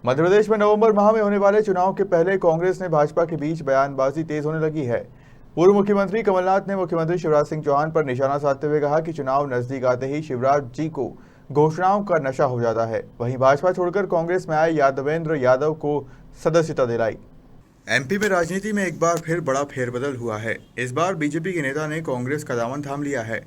मध्य प्रदेश में नवंबर माह में होने वाले चुनाव के पहले कांग्रेस ने भाजपा के बीच बयानबाजी तेज होने लगी है। पूर्व मुख्यमंत्री कमलनाथ ने मुख्यमंत्री शिवराज सिंह चौहान पर निशाना साधते हुए कहा कि चुनाव नजदीक आते ही शिवराज जी को घोषणाओं का नशा हो जाता है। वहीं भाजपा छोड़कर कांग्रेस में आए यादवेंद्र यादव को सदस्यता दिलाई। एमपी में राजनीति में एक बार फिर बड़ा फेरबदल हुआ है। इस बार बीजेपी के नेता ने कांग्रेस का दामन थाम लिया है।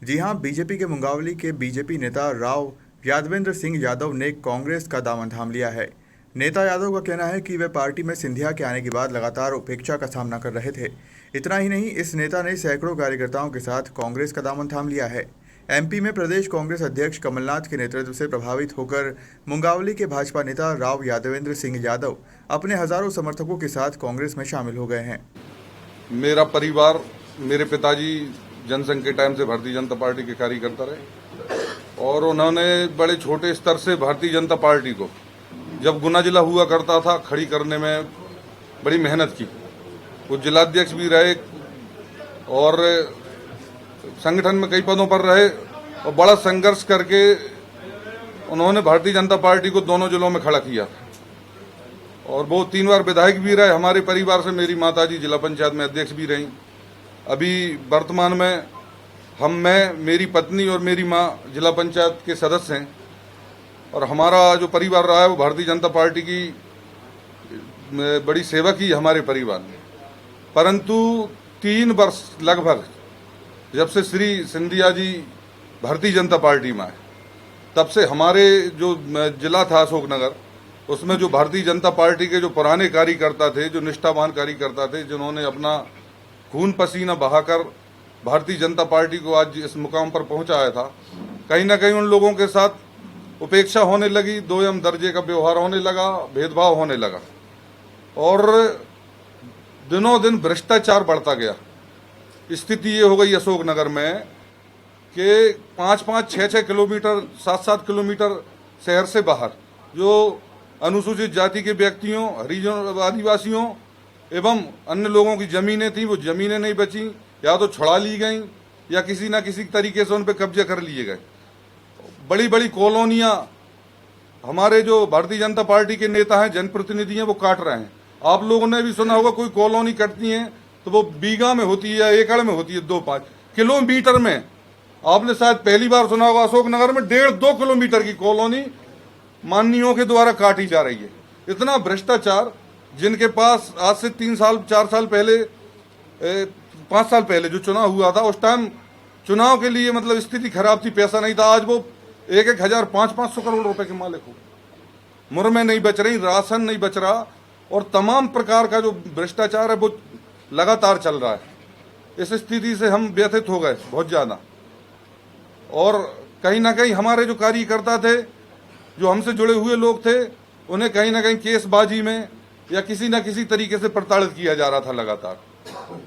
जी हां, बीजेपी के मुंगावली के बीजेपी नेता राव यादवेंद्र सिंह यादव ने कांग्रेस का दामन थाम लिया है। नेता यादव का कहना है कि वे पार्टी में सिंधिया के आने के बाद लगातार उपेक्षा का सामना कर रहे थे। इतना ही नहीं, इस नेता ने सैकड़ों कार्यकर्ताओं के साथ कांग्रेस का दामन थाम लिया है। एमपी में प्रदेश कांग्रेस अध्यक्ष कमलनाथ के नेतृत्व से प्रभावित होकर मुंगावली के भाजपा नेता राव यादवेंद्र सिंह यादव अपने हजारों समर्थकों के साथ कांग्रेस में शामिल हो गए हैं। मेरा परिवार, मेरे पिताजी जनसंघ के टाइम से भारतीय जनता पार्टी के कार्यकर्ता रहे और उन्होंने बड़े छोटे स्तर से भारतीय जनता पार्टी को, जब गुना जिला हुआ करता था, खड़ी करने में बड़ी मेहनत की। वो जिलाध्यक्ष भी रहे और संगठन में कई पदों पर रहे और बड़ा संघर्ष करके उन्होंने भारतीय जनता पार्टी को दोनों जिलों में खड़ा किया और वो 3 बार विधायक भी रहे। हमारे परिवार से मेरी माताजी जिला पंचायत में अध्यक्ष भी रहीं। अभी वर्तमान में मैं, मेरी पत्नी और मेरी माँ जिला पंचायत के सदस्य हैं और हमारा जो परिवार रहा है वो भारतीय जनता पार्टी की बड़ी सेवा की हमारे परिवार ने। परंतु 3 वर्ष लगभग जब से श्री सिंधिया जी भारतीय जनता पार्टी में आए, तब से हमारे जो जिला था अशोकनगर, उसमें जो भारतीय जनता पार्टी के जो पुराने कार्यकर्ता थे, जो निष्ठावान कार्यकर्ता थे, जिन्होंने अपना खून पसीना बहाकर भारतीय जनता पार्टी को आज इस मुकाम पर पहुंचाया था, कहीं ना कहीं उन लोगों के साथ उपेक्षा होने लगी, दोयम दर्जे का व्यवहार होने लगा, भेदभाव होने लगा और दिनों दिन भ्रष्टाचार बढ़ता गया। स्थिति ये हो गई अशोकनगर में कि 5-5, 6-6 किलोमीटर, 7-7 किलोमीटर शहर से बाहर जो अनुसूचित जाति के व्यक्तियों, हरिजन, आदिवासियों एवं अन्य लोगों की जमीनें थी, वो जमीनें नहीं बची, या तो छुड़ा ली गई या किसी न किसी तरीके से उन पर कब्जे कर लिए गए। बड़ी बड़ी कॉलोनियां हमारे जो भारतीय जनता पार्टी के नेता हैं, जनप्रतिनिधि हैं, वो काट रहे हैं। आप लोगों ने भी सुना होगा, कोई कॉलोनी कटती है तो वो बीघा में होती है या एकड़ में होती है, 2-5 किलोमीटर में। आपने शायद पहली बार सुना होगा, अशोकनगर में 1.5-2 किलोमीटर की कॉलोनी माननीयों के द्वारा काटी जा रही है। इतना भ्रष्टाचार, जिनके पास आज से 3 साल 4 साल पहले 5 साल पहले जो चुनाव हुआ था, उस टाइम चुनाव के लिए मतलब स्थिति खराब थी, पैसा नहीं था। आज वो 1-1 हजार 500-500 करोड़ रुपए के मालिक हो। मुर्में नहीं बच रही, राशन नहीं बच रहा और तमाम प्रकार का जो भ्रष्टाचार है वो लगातार चल रहा है। इस स्थिति से हम व्यथित हो गए बहुत ज्यादा और कहीं ना कहीं हमारे जो कार्यकर्ता थे, जो हमसे जुड़े हुए लोग थे, उन्हें कहीं ना कहीं केसबाजी में या किसी न किसी तरीके से प्रताड़ित किया जा रहा था लगातार।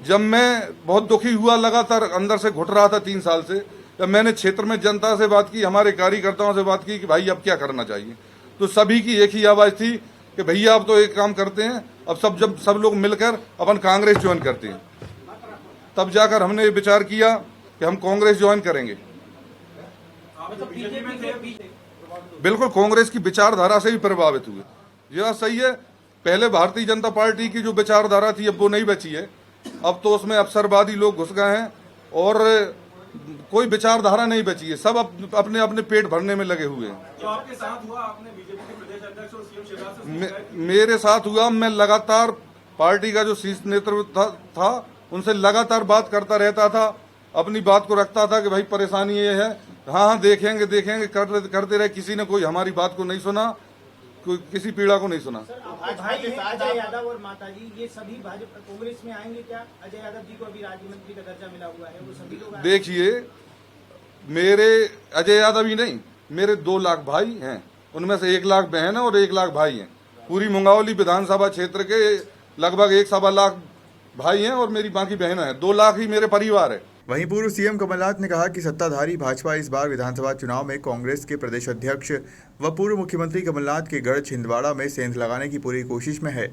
जब मैं बहुत दुखी हुआ, लगातार अंदर से घुट रहा था 3 साल से, जब मैंने क्षेत्र में जनता से बात की, हमारे कार्यकर्ताओं से बात की कि भाई अब क्या करना चाहिए, तो सभी की एक ही आवाज थी कि भैया अब तो एक काम करते हैं, अब सब लोग मिलकर अपन कांग्रेस ज्वाइन करते हैं। तब जाकर हमने विचार किया कि हम कांग्रेस ज्वाइन करेंगे। बिल्कुल कांग्रेस की विचारधारा से ही प्रभावित हुए। यह सही है, पहले भारतीय जनता पार्टी की जो विचारधारा थी अब वो नहीं बची है। अब तो उसमें अवसरवादी लोग घुस गए हैं और कोई विचारधारा नहीं बची है, सब अपने अपने पेट भरने में लगे हुए हैं। तो आपके साथ हुआ, आपने बीजेपी के प्रदेश अध्यक्ष और सीएम शिवराज से मेरे साथ हुआ। मैं लगातार पार्टी का जो शीर्ष नेतृत्व था उनसे लगातार बात करता रहता था, अपनी बात को रखता था कि भाई परेशानी ये है, हाँ देखेंगे करते रहे। किसी ने कोई हमारी बात को नहीं सुना, कोई किसी पीड़ा को नहीं सुना। अजय यादव और माताजी ये सभी भाजपा कांग्रेस में आएंगे क्या? अजय यादव जी को अभी राज्य मंत्री का दर्जा मिला हुआ है, वो सभी लोग देखिए, मेरे अजय यादव ही नहीं, मेरे 2 लाख भाई हैं, उनमें से 1 लाख बहन है और 1 लाख भाई हैं। पूरी मुंगावली विधानसभा क्षेत्र के लगभग 1-1.25 लाख भाई हैं और मेरी बाकी बहनें हैं। 2 लाख ही मेरे परिवार है। वहीं पूर्व सीएम कमलनाथ ने कहा कि सत्ताधारी भाजपा इस बार विधानसभा चुनाव में कांग्रेस के प्रदेश अध्यक्ष व पूर्व मुख्यमंत्री कमलनाथ के गढ़ छिंदवाड़ा में सेंध लगाने की पूरी कोशिश में है।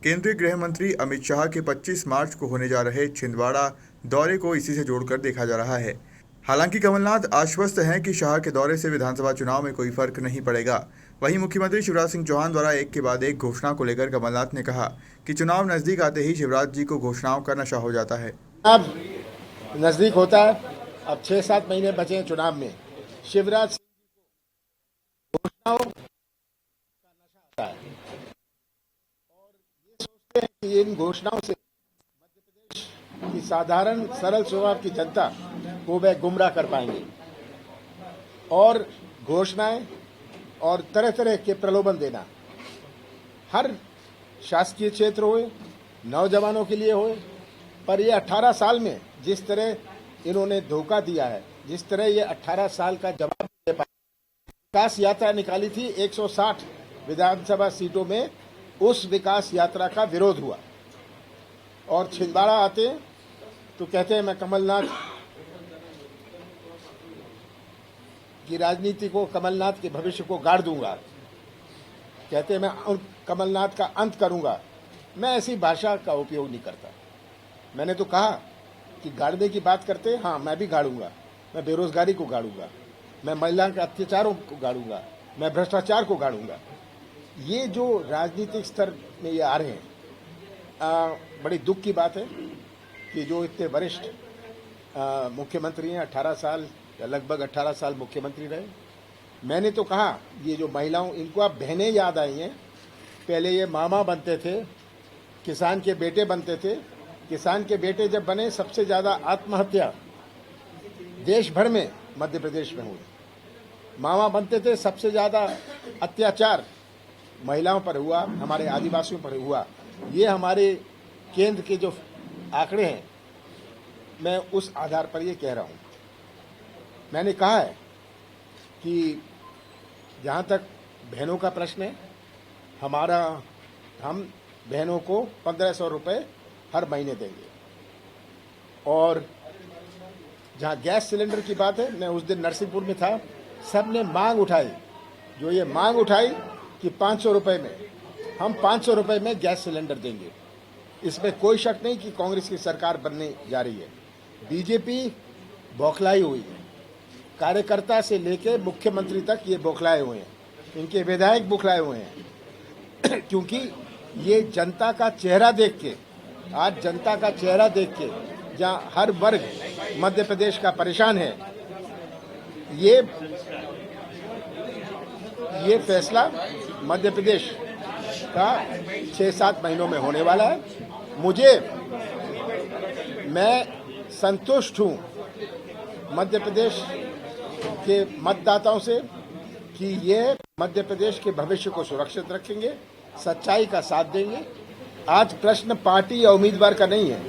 केंद्रीय गृह मंत्री अमित शाह के 25 मार्च को होने जा रहे छिंदवाड़ा दौरे को इसी से जोड़कर देखा जा रहा है। हालांकि कमलनाथ आश्वस्त हैं कि शाह के दौरे से विधानसभा चुनाव में कोई फर्क नहीं पड़ेगा। वहीं मुख्यमंत्री शिवराज सिंह चौहान द्वारा एक के बाद एक घोषणा को लेकर कमलनाथ ने कहा कि चुनाव नजदीक आते ही शिवराज जी को घोषणाओं का नशा हो जाता है। अब नजदीक होता है, अब 6-7 महीने बचे हैं चुनाव में। शिवराज सिंह जी को घोषणाओं का नशा आता है और ये सोचते हैं कि इन घोषणाओं से मध्य प्रदेश की साधारण सरल स्वभाव की जनता को वे गुमराह कर पाएंगे और घोषणाएं और तरह तरह के प्रलोभन देना हर शासकीय क्षेत्र होए, नौजवानों के लिए होए, पर ये 18 साल में जिस तरह इन्होंने धोखा दिया है, जिस तरह ये 18 साल का जवाब दे पाए, विकास यात्रा निकाली थी 160 विधानसभा सीटों में, उस विकास यात्रा का विरोध हुआ और छिंदवाड़ा आते हैं तो कहते हैं मैं कमलनाथ की राजनीति को, कमलनाथ के भविष्य को गाड़ दूंगा, कहते हैं मैं कमलनाथ का अंत करूंगा। मैं ऐसी भाषा का उपयोग नहीं करता। मैंने तो कहा कि गाड़ने की बात करते हैं, हाँ मैं भी गाड़ूंगा, मैं बेरोजगारी को गाड़ूंगा, मैं महिला के अत्याचारों को गाड़ूंगा, मैं भ्रष्टाचार को गाड़ूंगा। ये जो राजनीतिक स्तर में ये आ रहे हैं, बड़ी दुख की बात है कि जो इतने वरिष्ठ मुख्यमंत्री हैं, 18 साल या लगभग 18 साल मुख्यमंत्री रहे। मैंने तो कहा ये जो महिलाओं, इनको अब बहनें याद आई हैं। पहले ये मामा बनते थे, किसान के बेटे बनते थे। किसान के बेटे जब बने, सबसे ज़्यादा आत्महत्या देश भर में मध्य प्रदेश में हुई। मामा बनते थे, सबसे ज़्यादा अत्याचार महिलाओं पर हुआ, हमारे आदिवासियों पर हुआ। ये हमारे केंद्र के जो आंकड़े हैं, मैं उस आधार पर ये कह रहा हूँ। मैंने कहा है कि जहाँ तक बहनों का प्रश्न है, हम बहनों को 1500 रुपये हर महीने देंगे। और जहाँ गैस सिलेंडर की बात है, मैं उस दिन नरसिंहपुर में था, सब ने मांग उठाई, जो ये मांग उठाई कि 500 रुपये में, हम 500 रुपये में गैस सिलेंडर देंगे। इसमें कोई शक नहीं कि कांग्रेस की सरकार बनने जा रही है। बीजेपी बौखलाई हुई है, कार्यकर्ता से लेकर मुख्यमंत्री तक ये बौखलाए हुए हैं, इनके विधायक बौखलाए हुए हैं क्योंकि ये जनता का चेहरा देख के, आज जनता का चेहरा देख के, जहाँ हर वर्ग मध्य प्रदेश का परेशान है, ये फैसला मध्य प्रदेश का 6-7 महीनों में होने वाला है। मैं संतुष्ट हूँ मध्य प्रदेश के मतदाताओं से कि ये मध्य प्रदेश के भविष्य को सुरक्षित रखेंगे, सच्चाई का साथ देंगे। आज प्रश्न पार्टी या उम्मीदवार का नहीं है,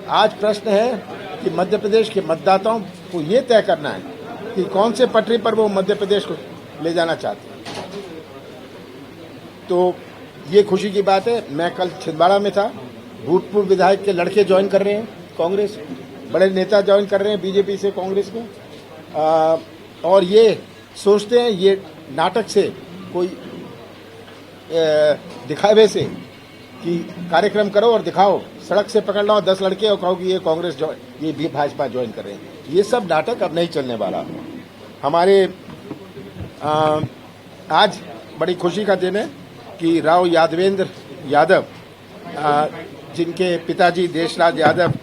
आज प्रश्न है कि मध्य प्रदेश के मतदाताओं को ये तय करना है कि कौन से पटरी पर वो मध्य प्रदेश को ले जाना चाहते हैं। तो ये खुशी की बात है। मैं कल छिंदवाड़ा में था, भूतपूर्व विधायक के लड़के ज्वाइन कर रहे हैं कांग्रेस, बड़े नेता ज्वाइन कर रहे हैं बीजेपी से कांग्रेस में, और ये सोचते हैं ये नाटक से, कोई दिखावे से कि कार्यक्रम करो और दिखाओ, सड़क से पकड़ लो 10 लड़के और कहो कि ये कांग्रेस ये भी भाजपा ज्वाइन कर रहे हैं। ये सब नाटक अब नहीं चलने वाला। हमारे आज बड़ी खुशी का दिन है कि राव यादवेंद्र यादव, जिनके पिताजी देशराज यादव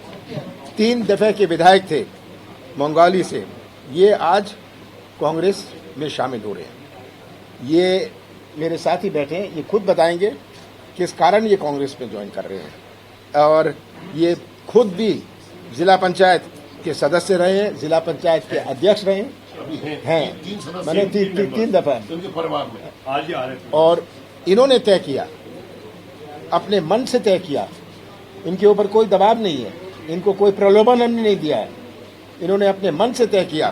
3 दफे के विधायक थे मंगोली से, ये आज कांग्रेस में शामिल हो रहे हैं। ये मेरे साथ ही बैठे हैं, ये खुद बताएंगे किस कारण ये कांग्रेस में ज्वाइन कर रहे हैं। और ये खुद भी जिला पंचायत के सदस्य रहे हैं, जिला पंचायत के अध्यक्ष रहे हैं, मैंने 3 दफा आज ही आ रहे थे। और इन्होंने तय किया, अपने मन से तय किया, इनके ऊपर कोई दबाव नहीं है, इनको कोई प्रलोभन हमने नहीं दिया है। इन्होंने अपने मन से तय किया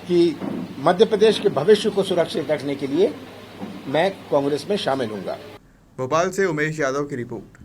कि मध्य प्रदेश के भविष्य को सुरक्षित रखने के लिए मैं कांग्रेस में शामिल होऊंगा। भोपाल से उमेश यादव की रिपोर्ट।